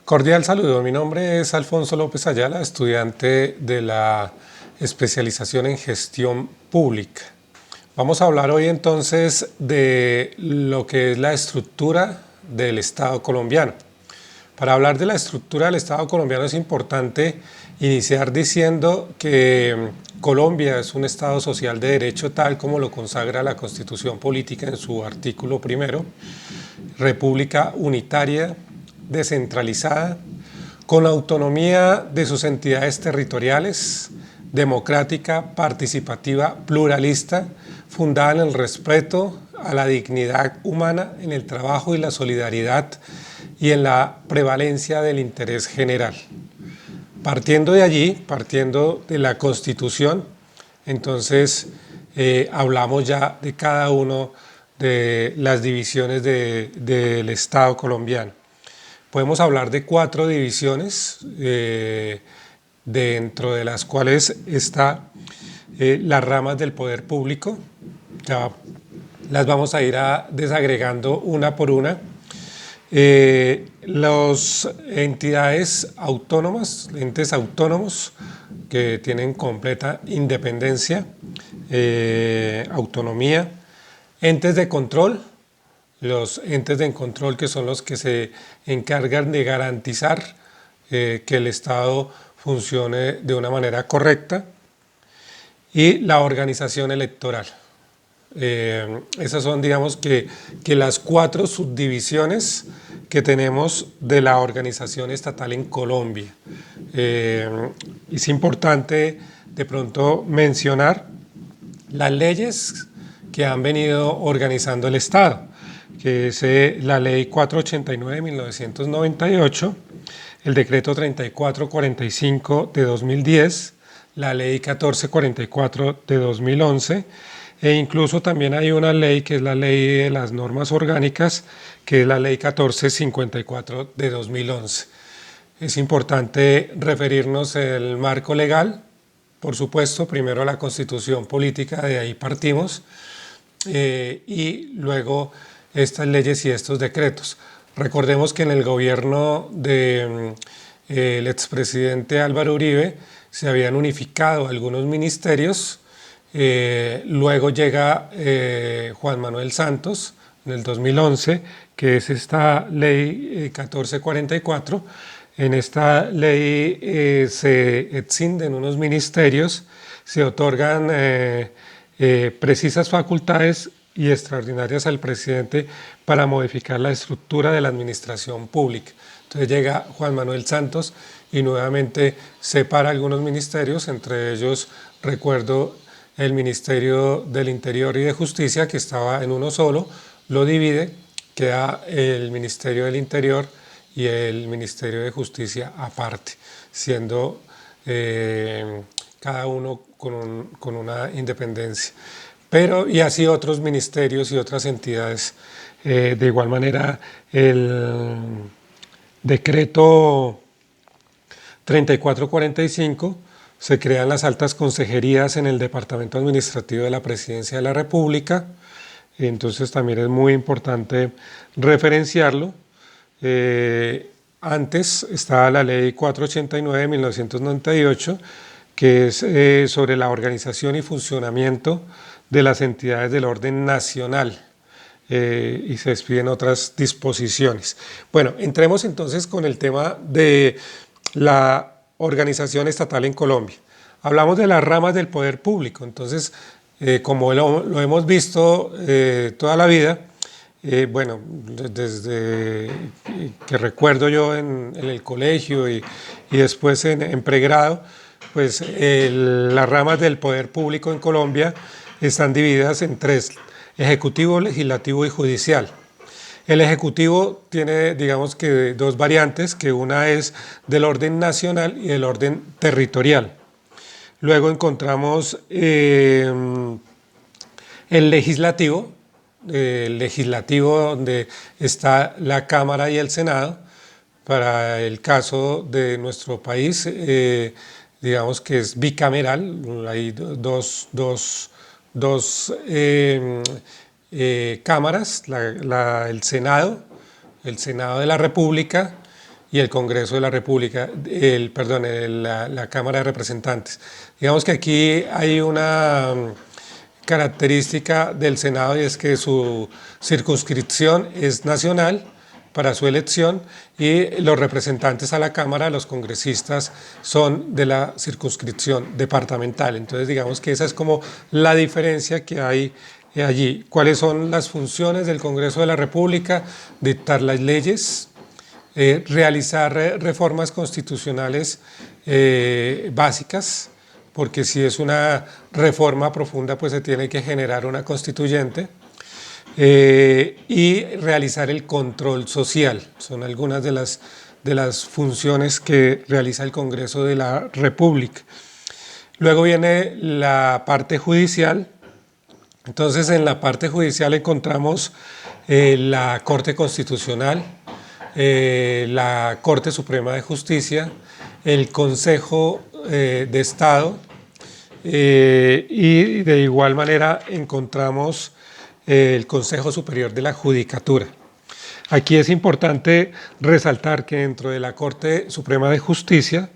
Cordial saludo, mi nombre es Alfonso López Ayala, estudiante de la especialización en gestión pública. Vamos a hablar hoy entonces de lo que es la estructura del Estado colombiano. Para hablar de la estructura del Estado colombiano es importante iniciar diciendo que Colombia es un Estado social de derecho tal como lo consagra la Constitución Política en su artículo primero, república unitaria, descentralizada, con autonomía de sus entidades territoriales, democrática, participativa, pluralista, fundada en el respeto a la dignidad humana, en el trabajo y la solidaridad y en la prevalencia del interés general. Partiendo de allí, partiendo de la Constitución, entonces hablamos ya de cada uno de las divisiones del Estado colombiano. Podemos hablar de 4 divisiones, dentro de las cuales está las ramas del poder público. Ya las vamos a ir desagregando una por una. Las entidades autónomas, entes autónomos que tienen completa independencia, autonomía, entes de control, los entes de control que son los que se encargan de garantizar que el Estado funcione de una manera correcta, y la organización electoral. Esas son, digamos, que las 4 subdivisiones que tenemos de la organización estatal en Colombia. Es importante de pronto mencionar las leyes que han venido organizando el Estado, que es la Ley 489 de 1998, el Decreto 3445 de 2010, la Ley 1444 de 2011, e incluso también hay una ley que es la Ley de las Normas Orgánicas, que es la Ley 1454 de 2011. Es importante referirnos al marco legal, por supuesto, primero a la Constitución Política, de ahí partimos, y luego estas leyes y estos decretos. Recordemos que en el gobierno del expresidente Álvaro Uribe se habían unificado algunos ministerios. Luego llega Juan Manuel Santos en el 2011, que es esta ley 1444. En esta ley se excinden unos ministerios, se otorgan precisas facultades y extraordinarias al presidente para modificar la estructura de la administración pública. Entonces llega Juan Manuel Santos y nuevamente separa algunos ministerios, entre ellos recuerdo el Ministerio del Interior y de Justicia, que estaba en uno solo, lo divide, queda el Ministerio del Interior y el Ministerio de Justicia aparte, siendo cada uno con una independencia. Pero, y así otros ministerios y otras entidades. De igual manera, el decreto 3445 se crean las altas consejerías en el Departamento Administrativo de la Presidencia de la República. Entonces también es muy importante referenciarlo. Antes estaba la Ley 489 de 1998, que es sobre la organización y funcionamiento de las entidades del orden nacional, y se expiden otras disposiciones. Bueno, entremos entonces con el tema de la organización estatal en Colombia. Hablamos de las ramas del poder público, entonces, como lo hemos visto toda la vida, bueno, desde que recuerdo yo en el colegio y después en pregrado, pues las ramas del poder público en Colombia están divididas en 3, ejecutivo, legislativo y judicial. El ejecutivo tiene, digamos que 2 variantes, que una es del orden nacional y del orden territorial. Luego encontramos el legislativo donde está la Cámara y el Senado. Para el caso de nuestro país, digamos que es bicameral, hay dos cámaras, el Senado de la República y el Congreso de la República, la Cámara de Representantes. Digamos que aquí hay una característica del Senado, y es que su circunscripción es nacional para su elección, y los representantes a la Cámara, los congresistas, son de la circunscripción departamental. Entonces digamos que esa es como la diferencia que hay allí. ¿Cuáles son las funciones del Congreso de la República? Dictar las leyes, realizar reformas constitucionales básicas, porque si es una reforma profunda, pues se tiene que generar una constituyente, y realizar el control social. Son algunas de las funciones que realiza el Congreso de la República. Luego viene la parte judicial. Entonces, en la parte judicial encontramos la Corte Constitucional, la Corte Suprema de Justicia, el Consejo de Estado, y de igual manera encontramos el Consejo Superior de la Judicatura. Aquí es importante resaltar que dentro de la Corte Suprema de Justicia,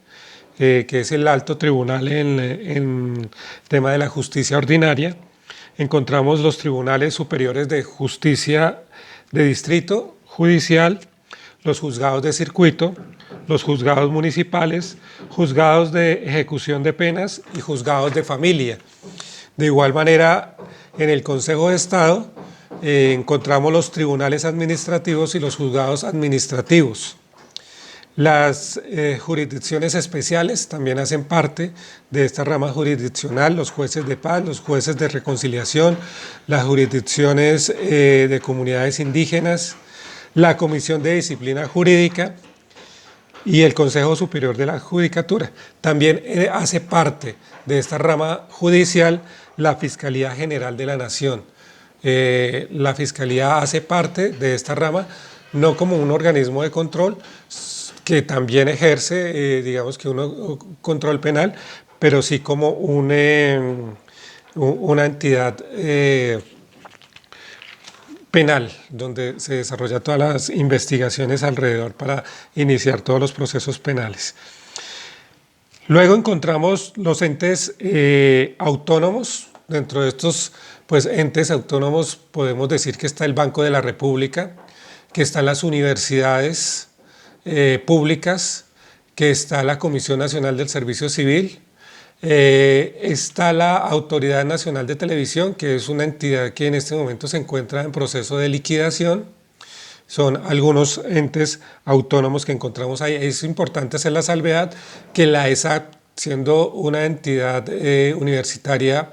que es el alto tribunal en tema de la justicia ordinaria, encontramos los tribunales superiores de justicia de distrito judicial, los juzgados de circuito, los juzgados municipales, juzgados de ejecución de penas y juzgados de familia. De igual manera, en el Consejo de Estado encontramos los tribunales administrativos y los juzgados administrativos. Las jurisdicciones especiales también hacen parte de esta rama jurisdiccional, los jueces de paz, los jueces de reconciliación, las jurisdicciones de comunidades indígenas, la Comisión de Disciplina Jurídica y el Consejo Superior de la Judicatura. También hace parte de esta rama judicial la Fiscalía General de la Nación. La Fiscalía hace parte de esta rama, no como un organismo de control, que también ejerce, digamos que un control penal, pero sí como una entidad penal, donde se desarrollan todas las investigaciones alrededor para iniciar todos los procesos penales. Luego encontramos los entes autónomos. Dentro de estos entes autónomos podemos decir que está el Banco de la República, que están las universidades públicas, que está la Comisión Nacional del Servicio Civil, está la Autoridad Nacional de Televisión, que es una entidad que en este momento se encuentra en proceso de liquidación. Son algunos entes autónomos que encontramos ahí. Es importante hacer la salvedad que la ESAT, siendo una entidad universitaria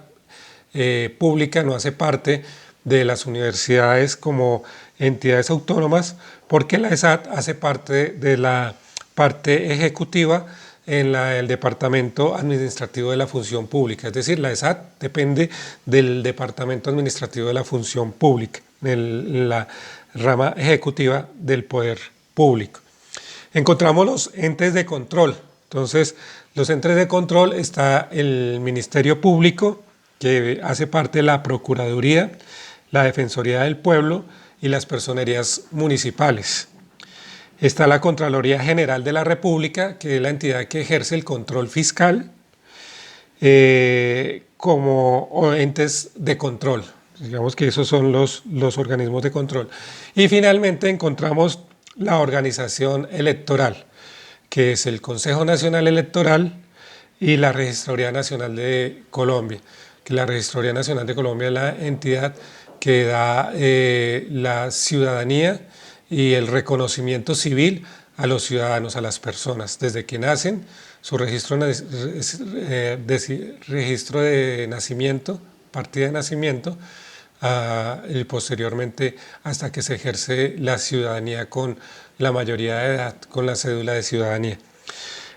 pública, no hace parte de las universidades como entidades autónomas, porque la ESAT hace parte de la parte ejecutiva en el Departamento Administrativo de la Función Pública. Es decir, la ESAT depende del Departamento Administrativo de la Función Pública, en la rama ejecutiva del poder público. Encontramos los entes de control. Entonces, los entes de control está el Ministerio Público, que hace parte de la Procuraduría, la Defensoría del Pueblo y las personerías municipales. Está la Contraloría General de la República, que es la entidad que ejerce el control fiscal como entes de control. Digamos que esos son los organismos de control. Y finalmente encontramos la organización electoral, que es el Consejo Nacional Electoral y la Registraduría Nacional de Colombia, que la Registraduría Nacional de Colombia es la entidad que da la ciudadanía y el reconocimiento civil a los ciudadanos, a las personas, desde que nacen, su registro de nacimiento, partida de nacimiento, y posteriormente hasta que se ejerce la ciudadanía con la mayoría de edad, con la cédula de ciudadanía.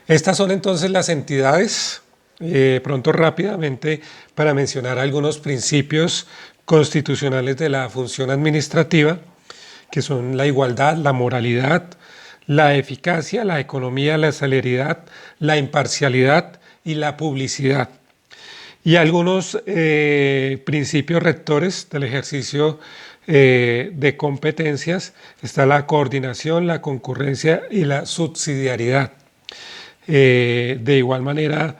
Estas son entonces las entidades, pronto rápidamente para mencionar algunos principios constitucionales de la función administrativa, que son la igualdad, la moralidad, la eficacia, la economía, la celeridad, la imparcialidad y la publicidad. Y algunos principios rectores del ejercicio de competencias está la coordinación, la concurrencia y la subsidiariedad. De igual manera,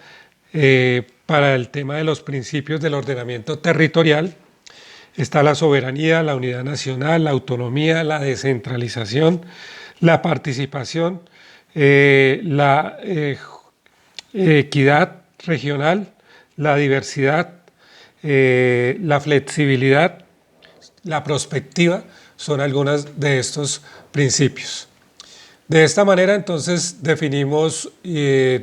para el tema de los principios del ordenamiento territorial, está la soberanía, la unidad nacional, la autonomía, la descentralización, la participación, la equidad regional, la diversidad, la flexibilidad, la prospectiva, son algunos de estos principios. De esta manera, entonces, definimos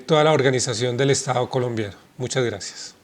toda la organización del Estado colombiano. Muchas gracias.